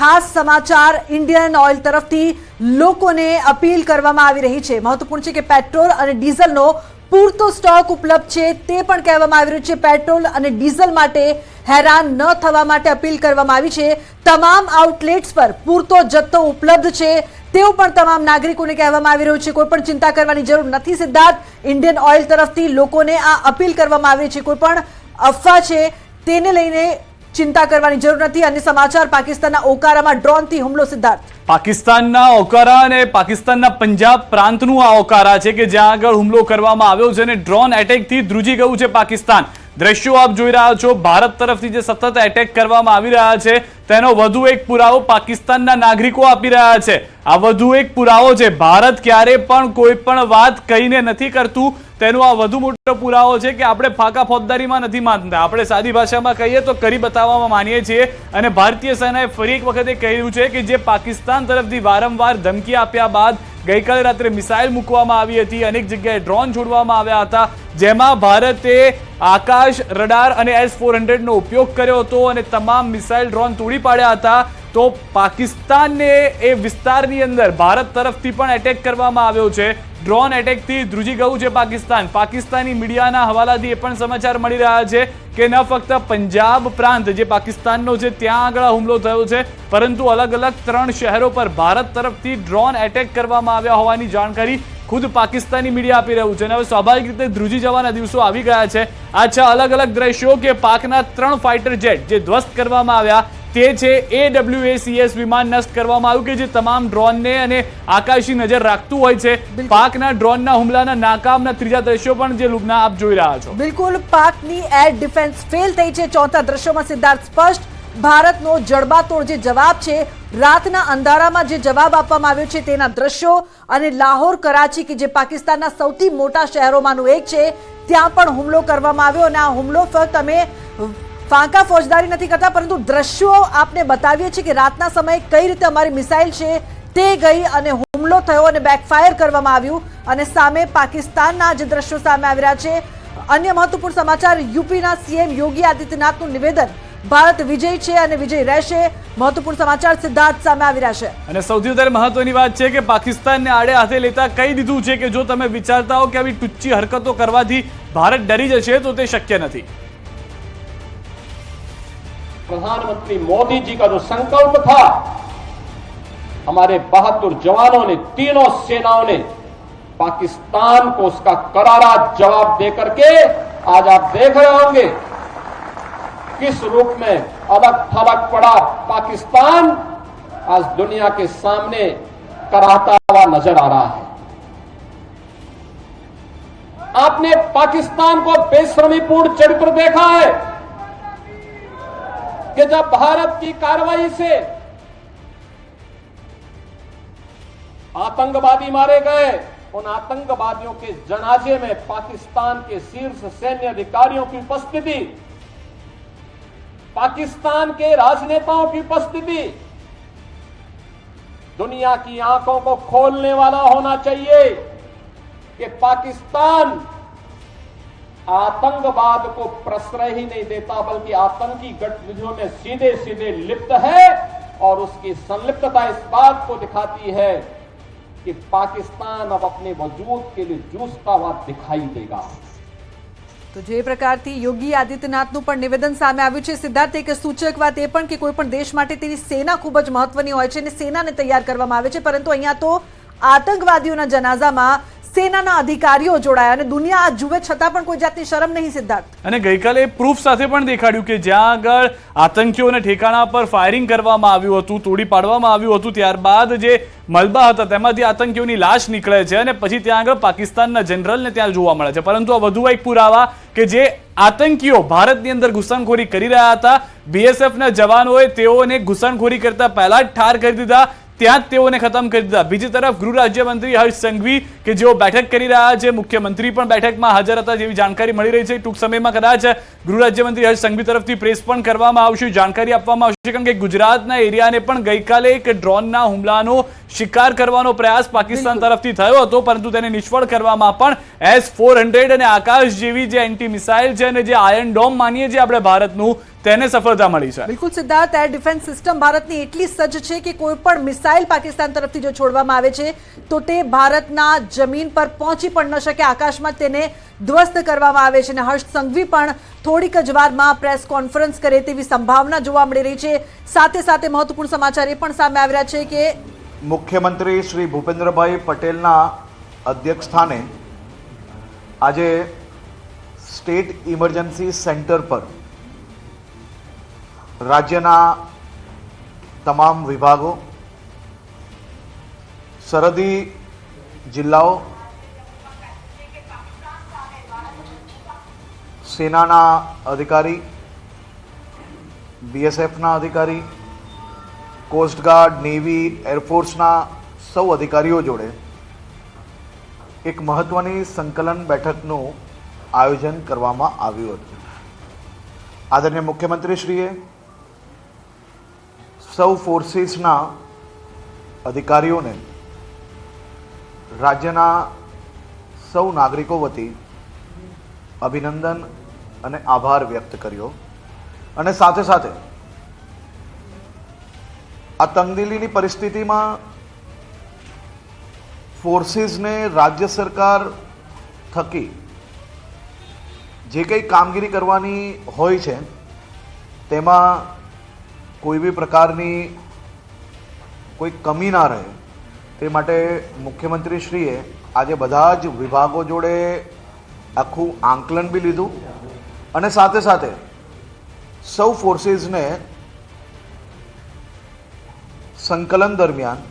ખાસ સમાચાર Indian oil તરફથી લોકોને અપીલ કરવામાં આવી રહી છે। મહત્વપૂર્ણ છે કે પેટ્રોલ અને ડીઝલનો પૂરતો સ્ટોક ઉપલબ્ધ છે તે પણ કહેવામાં આવી રહ્યું છે। પેટ્રોલ અને ડીઝલ માટે હેરાન ન થવા માટે અપીલ કરવામાં આવી છે। તમામ આઉટલેટ્સ પર પૂરતો જથ્થો ઉપલબ્ધ છે તેવું પણ તમામ નાગરિકોને કહેવામાં આવી રહ્યું છે। કોઈ પણ ચિંતા કરવાની જરૂર નથી। સિદ્ધાર્થ, ઇન્ડિયન ઓઇલ તરફથી લોકોને આ અપીલ કરવામાં આવી છે, કોઈ પણ અફવા છે તેને લઈને चिंता करवानी जरूर नहीं। अन्य समाचार पाकिस्तान ओकारा ड्रोन थी हुमलो। सिद्धार्थ, पाकिस्तान ओकारा ने पाकिस्तान पंजाब प्रांतनु आ ओकारा है कि ज्यां आगळ हुमलो करवामां आव्यो छे ने ड्रोन एटेक थी ध्रुजी गयुं छे पाकिस्तान। दृश्यों आप जोई रह्या छो। भारत तरफथी जे सतत एटेक करवामां आवी रह्या छे तेनो वधु एक पुरावो पाकिस्तानना नागरिको आपी रह्या छे। आ वधु एक पुरावो छे। भारत क्यारे पण कोई पण वात कहीने नथी करतुं तेनो आ वधु मोटो पुरावो छे कि आपणे फाका फौजदारीमां नथी मानता। आपणे सादी भाषामां कहीए तो करी बताववामां मानीए छीए। अने भारतीय सेनाए फरी एक वखत कह्युं छे कि जे पाकिस्तान तरफथी वारंवार धमकी आप्या बाद गईकाले रात्रे मिसाइल मूकवामां आवी हती, अनेक जग्याए ड्रोन छोडवामां आव्या हता, जेमां भारते आकाश रडार अने S-400 नो उपयोग कर्यो हतो अने तमाम मिसाइल ड्रोन तोड़ी पाड्या हता। तो पाकिस्तान ने ए विस्तारनी अंदर भारत तरफथी पण एटेक करवामां आव्यो छे। ड्रोन एटेक थी ध्रुजी गयुं छे पाकिस्तान। पाकिस्तानी मीडियाना हवालाथी ए पण समाचार मळी रह्या छे के न फक्त पंजाब प्रांत जे पाकिस्ताननो छे त्यां आगळ हुमलो थयो छे, परंतु अलग अलग 3 शहरों पर भारत तरफथी ड्रोन एटेक करवामां आव्या होवानी जानकारी खुद पाकिस्तानी मीडिया आपी रह्युं छे। હવે સ્વાભાવિક રીતે ધ્રુજી જવાના દિવસો આવી ગયા છે। આ છે અલગ અલગ દ્રશ્યો કે પાકના 3 ફાઇટર જેટ જે ધ્વસ્ત કરવામાં આવ્યા તે છે AWACS વિમાન નષ્ટ કરવામાં આવ્યું કે જે તમામ ડ્રોનને અને આકાશી નજર રાખતું હોય છે। પાકના ડ્રોનના હુમલાના નાકામના ત્રીજા દ્રશ્યો પણ જે લુબના આપ જોઈ રહ્યા છો। બિલકુલ, પાકની એર ડિફેન્સ ફેલ થઈ છે। ચોથા દ્રશ્યોમાં સિદ્ધાર્થ સ્પષ્ટ ભારતનો જડબાતોડ જે જવાબ છે, રાતના અંધારામાં જે જવાબ આપવામાં આવ્યો છે તેના દ્રશ્યો અને લાહોર કરાચી કે જે પાકિસ્તાનના સૌથી મોટા શહેરોમાંનું એક છે ત્યાં પણ હુમલો કરવામાં આવ્યો અને આ હુમલો ફક્ત અમે फाका फौजदारी नहीं करता परंतु दृश्यों आपने बतावीए छे कि रातना समय कई रीते अमारी मिसाइल छे ते गई अने हुमलो थयो अने बेकफायर करवामां आव्युं अने सामे पाकिस्तानना जे दृश्यो सामे आवी रह्या छे। अन्य महत्वपूर्ण समाचार, यूपीना सीएम योगी आदित्यनाथनुं निवेदन, भारत विजयी छे अने विजयी रहेशे। महत्वपूर्ण समाचार सिद्धार्थ सामे आवी रह्या छे अने सौथी वधारे महत्वनी वात छे के पाकिस्तानने आड़े हाथे लेता कही दीधुं छे के जो तमे विचारता हो के आवी टुच्ची हरकतो करवाथी भारत डरी जशे तो ते शक्य नथी। प्रधानमंत्री मोदी जी का जो संकल्प था, हमारे बहादुर जवानों ने, तीनों सेनाओं ने पाकिस्तान को उसका करारा जवाब देकर के आज आप देख रहे होंगे किस रूप में अलग थलग पड़ा पाकिस्तान आज दुनिया के सामने कराहता हुआ नजर आ रहा है। आपने पाकिस्तान को बेशर्मीपूर्ण चरित्र देखा है कि जब भारत की कार्रवाई से आतंकवादी मारे गए, उन आतंकवादियों के जनाजे में पाकिस्तान के शीर्ष सैन्य अधिकारियों की उपस्थिति, पाकिस्तान के राजनेताओं की उपस्थिति दुनिया की आंखों को खोलने वाला होना चाहिए कि पाकिस्तान आतंकवाद को प्रश्रय ही नहीं देता बल्कि आतंकी गतिविधियों में सीधे सीधे लिप्त है और उसकी संलिप्तता इस बात को दिखाती है कि पाकिस्तान अब अपने वजूद के लिए जूझता हुआ दिखाई देगा। तो जे प्रकारथी योगी आदित्यनाथनुं पण निवेदन सामे आव्युं छे सिद्धार्थ, एक सूचक वात ए पण के कोई पण देश माटे तेनी सेना खूब ज महत्वनी होय छे अने सेनाने तैयार करवामां आवे छे, परंतु अहींया तो आतंकवादीओना जनाजामां सेनाना अधिकारीओ जोड़ाया अने दुनिया आ जुए छतां पण कोई जातनी शरम नहीं। सिद्धार्थ, अने गईकाले प्रूफ साथे पण देखाड्युं के ज्यां आगळ आतंकीओने ठेकाणा पर फायरिंग करवामां आव्युं हतुं, तोड़ी पाडवामां आव्युं हतुं, त्यारबाद जे मलबा हता तेमांथी आतंकीओनी लाश निकळे छे अने पछी त्यां आगळ पाकिस्तानना जनरलने त्यां जोवा मळे छे। परंतु आ वधु एक पुरावा के जे आतंकीओ भारतनी अंदर घुसणखोरी करी रह्या हता, बीएसएफना जवानोए तेओने घुसणखोरी करता पहेला ज ठार करी दीधा, त्यां तेओने खत्म कर दीधा। बीजी तरफ गृह राज्यमंत्री हर्ष संघवी के जेओ बैठक करी रह्या छे, मुख्यमंत्री पण बैठकमां हाजर हता जेवी जानकारी मळी रही छे। टूंक समयमां कदाच गृह राज्यमंत्री हर्ष संघवी तरफथी प्रेस पण करवामां आवशे, जानकारी आपवामां आवशे, कारण के गुजरातना एरियाने पण गईकाले एक ड्रोनना हुमलानो शिकार करवानो प्रयास पाकिस्तान तरफथी थयो हतो, परंतु तेने निष्फळ करवामां पण S-400 અને આકાશ જેવી જે એન્ટી મિસાઇલ છે અને જે આયર્ન ડોમ માનીએ છીએ આપણે ભારતનું તેને સફળતા મળી છે। બિલકુલ સિદ્ધાર્થ, એર ડિફેન્સ સિસ્ટમ ભારતની એટલી સજ્જ છે કે કોઈ પણ મિસાઇલ પાકિસ્તાન તરફથી જો છોડવામાં આવે છે તો તે ભારતના જમીન પર પહોંચી પણ ન શકે, આકાશમાં તેને ધ્વસ્ત કરવામાં આવે છે। અને હર્ષ સંઘવી પણ થોડીક જ વારમાં પ્રેસ કોન્ફરન્સ કરે તેવી સંભાવના જોવા મળી રહી છે। સાથે સાથે મહત્વપૂર્ણ સમાચાર એ પણ સામે આવી રહ્યા છે કે મુખ્યમંત્રી શ્રી ભૂપેન્દ્રભાઈ પટેલના અધ્યક્ષસ્થાને આજે સ્ટેટ ઇમરજન્સી સેન્ટર પર રાજ્યના તમામ વિભાગો, સરહદી જિલ્લાઓ, સેનાના અધિકારી, બીએસએફના અધિકારી, કોસ્ટગાર્ડ, નેવી, એરફોર્સના સૌ અધિકારીઓ જોડે એક મહત્વની સંકલન બેઠકનું આયોજન કરવામાં આવ્યું હતું। આદરણીય મુખ્યમંત્રીશ્રીએ સૌ ફોર્સિસના અધિકારીઓને રાજ્યના સૌ નાગરિકો વતી અભિનંદન અને આભાર વ્યક્ત કર્યો અને સાથે સાથે આ તંગદિલીની પરિસ્થિતિમાં ફોર્સિસને રાજ્ય સરકાર થકી જે કંઈ કામગીરી કરવાની હોય છે તેમાં કોઈ બી પ્રકારની કોઈ કમી ના રહે તે માટે મુખ્યમંત્રીશ્રીએ આજે બધા જ વિભાગો જોડે આખું આંકલન બી લીધું અને સાથે સાથે સૌ ફોર્સિસને સંકલન દરમિયાન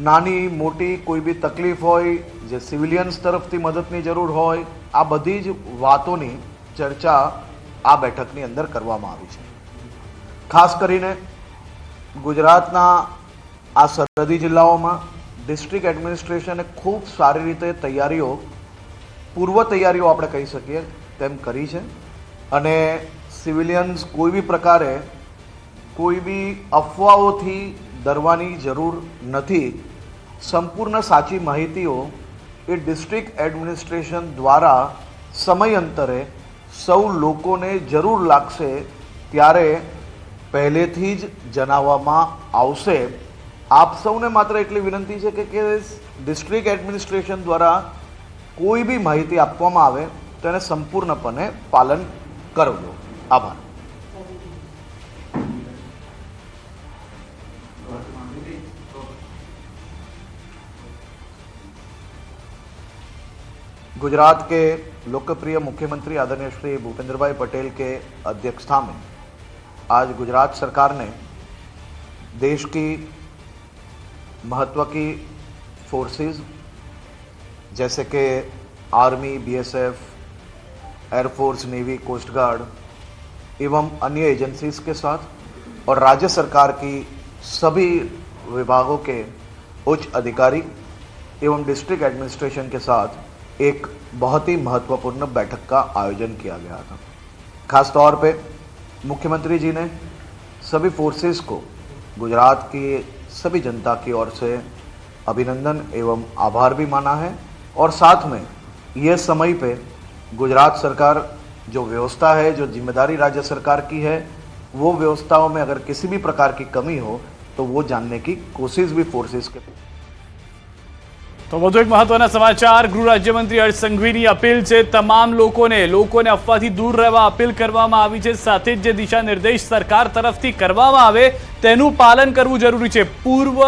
નાની મોટી કોઈ બી તકલીફ હોય, જે સિવિલિયન્સ તરફથી મદદની જરૂર હોય, આ બધી જ વાતોની ચર્ચા આ બેઠકની અંદર કરવામાં આવી છે। ખાસ કરીને ગુજરાતના આ સરહદી જિલ્લાઓમાં ડિસ્ટ્રિક્ટ એડમિનિસ્ટ્રેશને ખૂબ સારી રીતે તૈયારીઓ, પૂર્વ તૈયારીઓ આપણે કહી શકીએ તેમ કરી છે અને સિવિલિયન્સ કોઈ બી પ્રકારે કોઈ બી અફવાઓથી ડરવાની જરૂર નથી। સંપૂર્ણ સાચી માહિતીઓ એ ડિસ્ટ્રિક્ટ એડમિનિસ્ટ્રેશન દ્વારા સમયાંતરે સૌ લોકોને જરૂર લાગશે ત્યારે પહેલેથી જ જણાવવામાં આવશે। આપ સૌને માત્ર એટલી વિનંતી છે કે ડિસ્ટ્રિક્ટ એડમિનિસ્ટ્રેશન દ્વારા કોઈ બી માહિતી આપવામાં આવે તો એને સંપૂર્ણપણે પાલન કરજો। આભાર। गुजरात के लोकप्रिय मुख्यमंत्री आदरणीय श्री भूपेंद्र भाई पटेल के अध्यक्षता में आज गुजरात सरकार ने देश की महत्व की फोर्सेस जैसे कि army, BSF, air force, navy, coast guard एवं अन्य एजेंसीज के साथ और राज्य सरकार की सभी विभागों के उच्च अधिकारी एवं डिस्ट्रिक्ट एडमिनिस्ट्रेशन के साथ एक बहुत ही महत्वपूर्ण बैठक का आयोजन किया गया था। खास तौर पे मुख्यमंत्री जी ने सभी फोर्सेस को गुजरात की सभी जनता की ओर से अभिनंदन एवं आभार भी माना है और साथ में यह समय पे गुजरात सरकार जो व्यवस्था है, जो जिम्मेदारी राज्य सरकार की है, वो व्यवस्थाओं में अगर किसी भी प्रकार की कमी हो तो वो जानने की कोशिश भी फोर्सेस के। तो વધુ એક મહત્વના સમાચાર, ગૃહ રાજ્યમંત્રી હર્ષ સંઘવીની અપીલ છે તમામ લોકોને અફવાથી દૂર રહેવા અપીલ કરવામાં આવી છે। સાથે જ જે દિશા નિર્દેશ સરકાર તરફથી કરવામાં આવે તેનું પાલન કરવું જરૂરી છે। પૂર્વ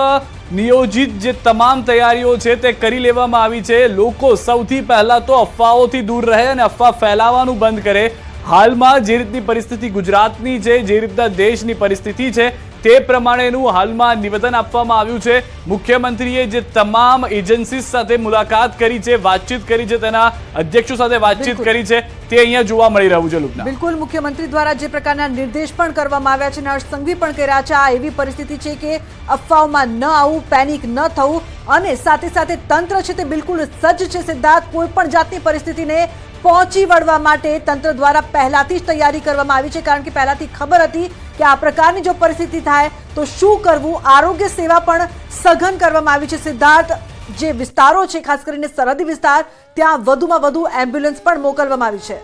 નિયોજિત જે તમામ તૈયારીઓ છે તે કરી લેવામાં આવી છે। લોકો સૌથી પહેલા તો અફવાઓથી દૂર રહે અને અફવા ફેલાવવાનું બંધ કરે। હાલમાં જે રીતની પરિસ્થિતિ ગુજરાતની છે, જે રીતના દેશની પરિસ્થિતિ છે તે પ્રમાણેનું હાલમાં નિવેદન આપવામાં આવ્યું છે। મુખ્યમંત્રીએ જે તમામ એજન્સીઝ સાથે મુલાકાત કરી છે, વાતચીત કરી છે, તેના અધ્યક્ષો સાથે વાતચીત કરી છે તે અહીંયા જોવા મળી રહ્યું છે। લુબના, બિલકુલ મુખ્યમંત્રી દ્વારા જે પ્રકારના નિર્દેશ પણ કરવામાં આવ્યા છે, હર્ષ સંઘવી પણ કહી રહ્યા છે આ એવી પરિસ્થિતિ છે કે અફવાઓમાં ન આવવું, પેનિક ન થવું અને સાથે સાથે તંત્ર છે તે બિલકુલ સજ્જ છે। સિદ્ધાર્થ, કોઈ પણ જાતની પરિસ્થિતિને પહોંચી વળવા માટે તંત્ર દ્વારા પહેલાથી જ તૈયારી કરવામાં આવી છે, કારણ કે પહેલાથી ખબર હતી કે આ પ્રકારની જો પરિસ્થિતિ થાય તો શું કરવું। આરોગ્ય સેવા પણ સઘન કરવામાં આવી છે। સિદ્ધાર્થ, જે વિસ્તારો છે ખાસ કરીને સરહદી વિસ્તાર, ત્યાં વધુમાં વધુ એમ્બ્યુલન્સ પણ મોકલવામાં આવી છે।